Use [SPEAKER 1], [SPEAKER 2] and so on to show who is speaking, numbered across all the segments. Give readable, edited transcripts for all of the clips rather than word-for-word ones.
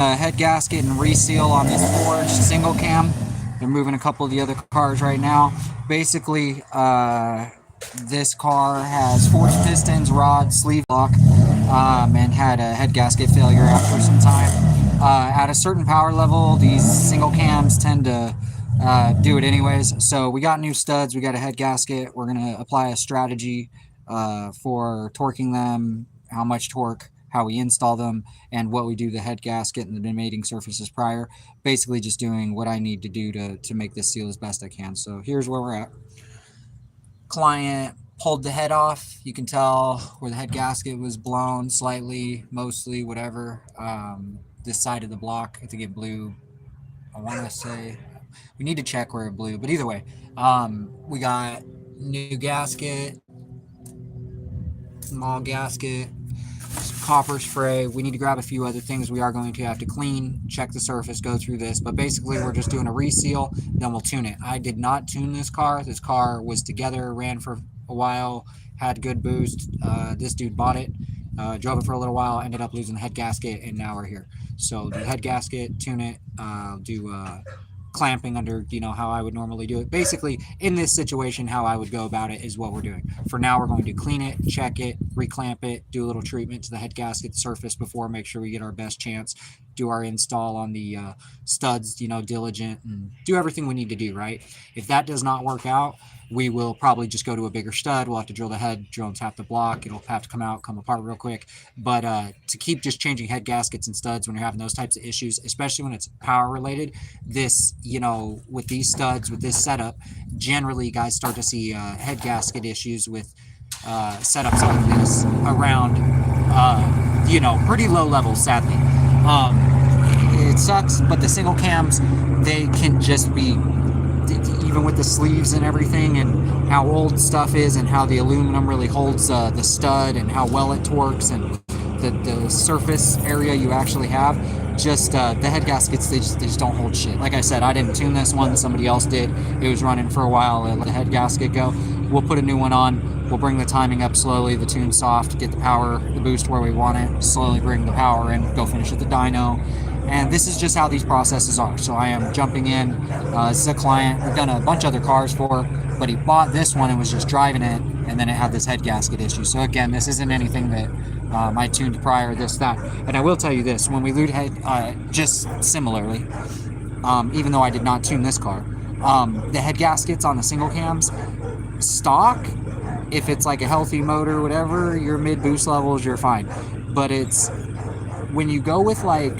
[SPEAKER 1] head gasket and reseal on this Forge single cam. They're moving a couple of the other cars right now. Basically, this car has forged pistons, rod, sleeve lock, and had a head gasket failure after some time. At a certain power level, these single cams tend to do it anyways. So we got new studs, we got a head gasket. We're gonna apply a strategy for torquing them, how much torque, how we install them, and what we do the head gasket and the mating surfaces prior. Basically, just doing what I need to do to make this seal as best I can. So here's where we're at. Client pulled the head off. You can tell where the head gasket was blown slightly, mostly, whatever. This side of the block, I think it blew. I want to say we need to check where it blew, but either way, we got new gasket, small gasket, copper spray. We need to grab a few other things we are going to have to clean, check the surface, go through this, but basically we're just doing a reseal, then we'll tune it. I did not tune this car. This car was together, ran for a while, had good boost. This dude bought it, drove it for a little while, ended up losing the head gasket, and now we're here. So the head gasket, tune it, do clamping under, how I would normally do it. Basically, in this situation, how I would go about it is what we're doing. For now, we're going to clean it, check it, reclamp it, do a little treatment to the head gasket surface before, make sure we get our best chance, do our install on the studs, diligent, and do everything we need to do, right? If that does not work out, we will probably just go to a bigger stud. We'll have to drill the head, drill and tap the block. It'll have to come out, come apart real quick. But to keep just changing head gaskets and studs when you're having those types of issues, especially when it's power related, this, with these studs, with this setup, generally guys start to see head gasket issues with setups like this around, pretty low levels, sadly. It sucks, but the single cams, they can just be, even with the sleeves and everything, and how old stuff is, and how the aluminum really holds the stud, and how well it torques, and the surface area you actually have, just the head gaskets, they just don't hold shit. Like I said, I didn't tune this one, somebody else did. It was running for a while. I let the head gasket go. We'll put a new one on. We'll bring the timing up slowly, the tune soft, get the power, the boost where we want it, slowly bring the power in, go finish at the dyno. And this is just how these processes are. So I am jumping in. This is a client we've done a bunch of other cars for, but he bought this one and was just driving it, and then it had this head gasket issue. So again, this isn't anything that I tuned prior, this, that. And I will tell you this, when we lube head, just similarly, even though I did not tune this car, the head gaskets on the single cams, stock, if it's like a healthy motor, whatever, your mid boost levels, you're fine. But it's, when you go with like,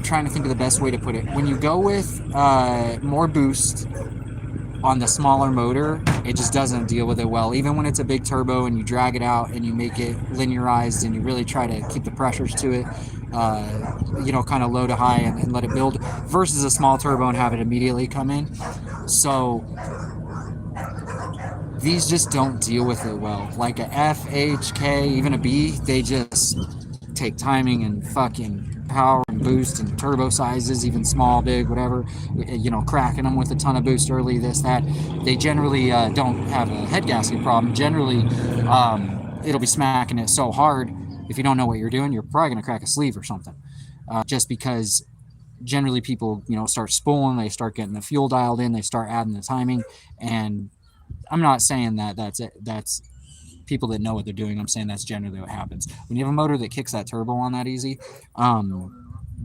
[SPEAKER 1] trying to think of the best way to put it. When you go with more boost on the smaller motor, it just doesn't deal with it well. Even when it's a big turbo and you drag it out and you make it linearized and you really try to keep the pressures to it, kind of low to high and let it build, versus a small turbo and have it immediately come in. So these just don't deal with it well. Like a F, H, K, even a B, they just take timing and fucking power and boost and turbo sizes, even small, big, whatever, cracking them with a ton of boost early, this, that. They generally don't have a head gasket problem. Generally, it'll be smacking it so hard, if you don't know what you're doing, you're probably going to crack a sleeve or something. Just because generally people, start spooling, they start getting the fuel dialed in, they start adding the timing. And I'm not saying that that's people that know what they're doing. I'm saying that's generally what happens. When you have a motor that kicks that turbo on that easy,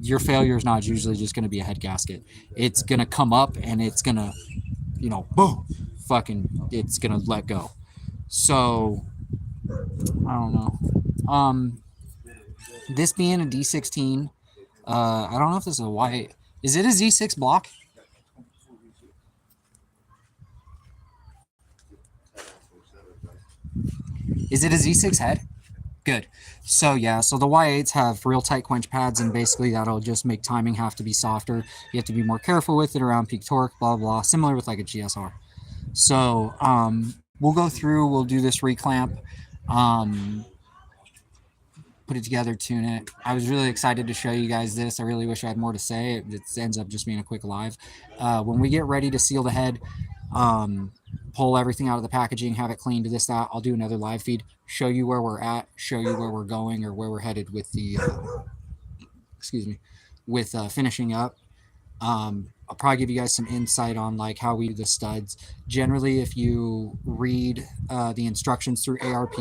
[SPEAKER 1] your failure is not usually just going to be a head gasket. It's going to come up and it's going to, boom, it's going to let go. So, I don't know. This being a D16, I don't know if this is a Y. Is it a Z6 block? Is it a Z6 head? Good. So yeah, so the Y8s have real tight quench pads, and basically that'll just make timing have to be softer. You have to be more careful with it around peak torque, blah, blah, similar with like a GSR. So we'll go through, we'll do this reclamp, put it together, tune it. I was really excited to show you guys this. I really wish I had more to say. It ends up just being a quick live. When we get ready to seal the head, pull everything out of the packaging, have it cleaned, this, that, I'll do another live feed, show you where we're at, show you where we're going or where we're headed with the excuse me, with finishing up. I'll probably give you guys some insight on like how we do the studs. Generally, if you read the instructions through ARP,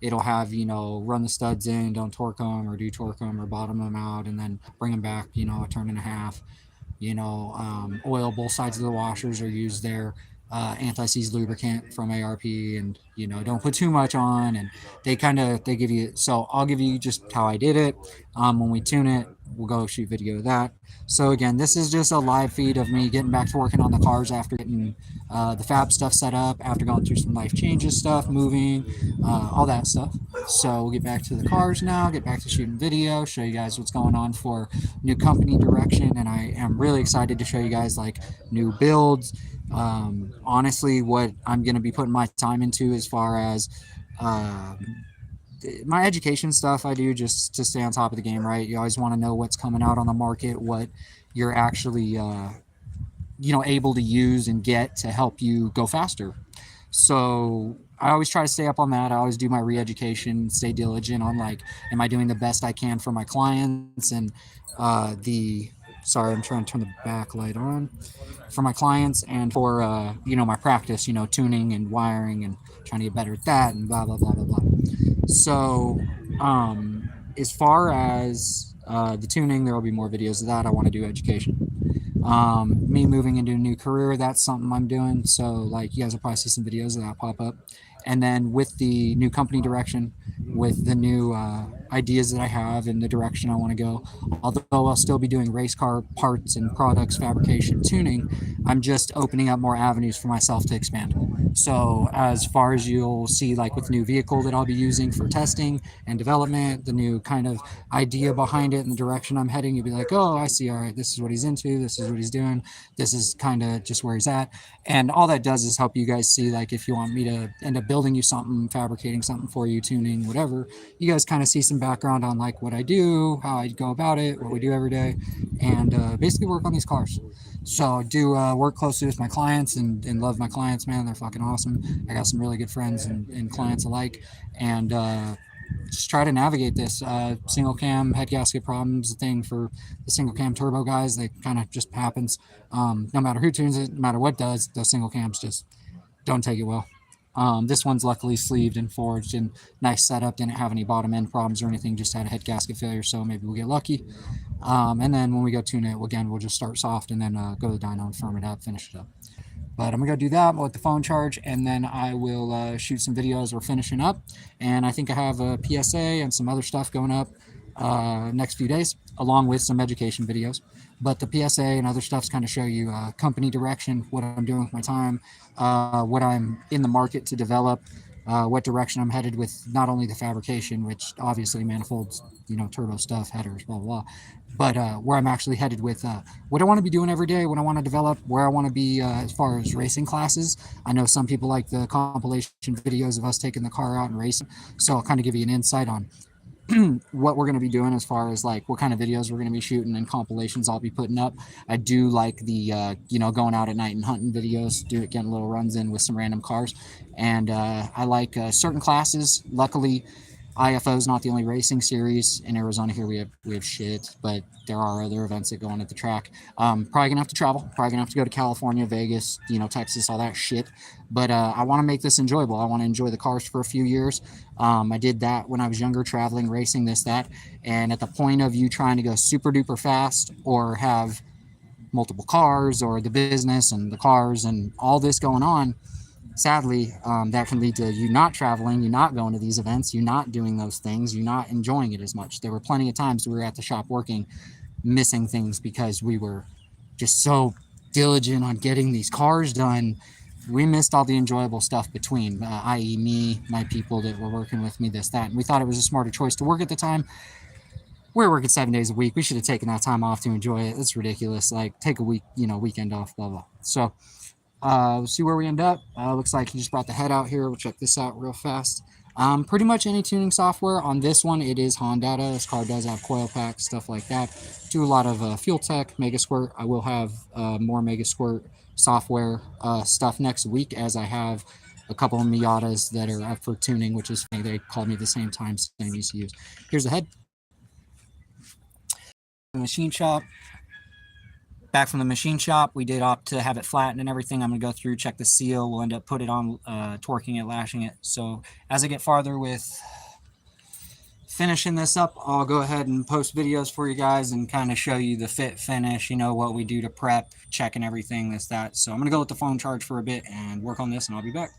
[SPEAKER 1] it'll have, you know, run the studs in, don't torque them or do torque them or bottom them out, and then bring them back, you know, a turn and a half. You know, oil both sides of the washers or use their anti-seize lubricant from ARP, and you know, don't put too much on. And they give you, so I'll give you just how I did it. When we tune it, we'll go shoot video of that. So again, this is just a live feed of me getting back to working on the cars after getting the fab stuff set up, after going through some life changes stuff, moving, all that stuff. So we'll get back to the cars now, get back to shooting video, show you guys what's going on for new company direction. And I am really excited to show you guys like new builds. Honestly, what I'm going to be putting my time into as far as my education stuff I do just to stay on top of the game, right? You always want to know what's coming out on the market, what you're actually, you know, able to use and get to help you go faster. So I always try to stay up on that. I always do my re-education, stay diligent on like, am I doing the best I can for my clients? And sorry, I'm trying to turn the backlight on, for my clients and for, you know, my practice, you know, tuning and wiring and trying to get better at that and blah, blah, blah, blah, blah. So as far as the tuning, there will be more videos of that. I want to do education. Me moving into a new career, that's something I'm doing. So like you guys will probably see some videos of that pop up. And then with the new company direction, with the new ideas that I have and the direction I want to go, although I'll still be doing race car parts and products, fabrication, tuning, I'm just opening up more avenues for myself to expand. So as far as you'll see, like with the new vehicle that I'll be using for testing and development, the new kind of idea behind it and the direction I'm heading, you'll be like, oh, I see. All right, this is what he's into. This is what he's doing. This is kind of just where he's at. And all that does is help you guys see, like, if you want me to end up building you something, fabricating something for you, tuning, whatever, you guys kind of see some background on like what I do, how I go about it, what we do every day, and basically work on these cars. So I do work closely with my clients and love my clients, man. They're fucking awesome. I got some really good friends and clients alike. And just try to navigate this. Single cam head gasket problems, the thing for the single cam turbo guys. They kind of just happens. No matter who tunes it, no matter what does, the single cams just don't take it well. This one's luckily sleeved and forged and nice setup. Didn't have any bottom end problems or anything. Just had a head gasket failure, so maybe we'll get lucky. And then when we go tune it, again, we'll just start soft and then go to the dyno and firm it up, finish it up. But I'm going to go do that. We'll let the phone charge, and then I will shoot some videos. We're finishing up. And I think I have a PSA and some other stuff going up next few days, along with some education videos. But the PSA and other stuff's kind of show you company direction, what I'm doing with my time, what I'm in the market to develop, what direction I'm headed with not only the fabrication, which obviously manifolds, you know, turbo stuff, headers, blah, blah, blah, but where I'm actually headed with what I want to be doing every day, what I want to develop, where I want to be as far as racing classes. I know some people like the compilation videos of us taking the car out and racing, so I'll kind of give you an insight on what we're going to be doing as far as like what kind of videos we're going to be shooting and compilations I'll be putting up. I do like the you know, going out at night and hunting videos, getting little runs in with some random cars, and I like certain classes. Luckily, IFO is not the only racing series in Arizona. Here we have shit, but there are other events that go on at the track. Probably gonna have to travel. Probably gonna have to go to California, Vegas, you know, Texas, all that shit. But I want to make this enjoyable. I want to enjoy the cars for a few years. I did that when I was younger, traveling, racing, this, that. And at the point of you trying to go super duper fast or have multiple cars or the business and the cars and all this going on, sadly, that can lead to you not traveling, you not going to these events, you not doing those things, you not enjoying it as much. There were plenty of times we were at the shop working, missing things because we were just so diligent on getting these cars done. We missed all the enjoyable stuff between, i.e. me, my people that were working with me, this, that. And we thought it was a smarter choice to work at the time. We're working 7 days a week. We should have taken that time off to enjoy it. It's ridiculous. Like, take a week, you know, weekend off, blah, blah. So, we'll see where we end up. Looks like he just brought the head out here. We'll check this out real fast. Pretty much any tuning software. On this one, it is Honda. This car does have coil packs, stuff like that. Do a lot of Fuel Tech, Mega Squirt. I will have more Mega Squirt software stuff next week, as I have a couple of Miatas that are up for tuning, which is funny. They called me at the same time, same ECUs. Here's the head. machine shop. Back from the machine shop, we did opt to have it flattened and everything. I'm going to go through, check the seal. We'll end up put it on, torquing it, lashing it. So as I get farther with finishing this up, I'll go ahead and post videos for you guys and kind of show you the fit, finish, you know, what we do to prep, checking everything, this, that. So I'm going to go let the phone charge for a bit and work on this, and I'll be back.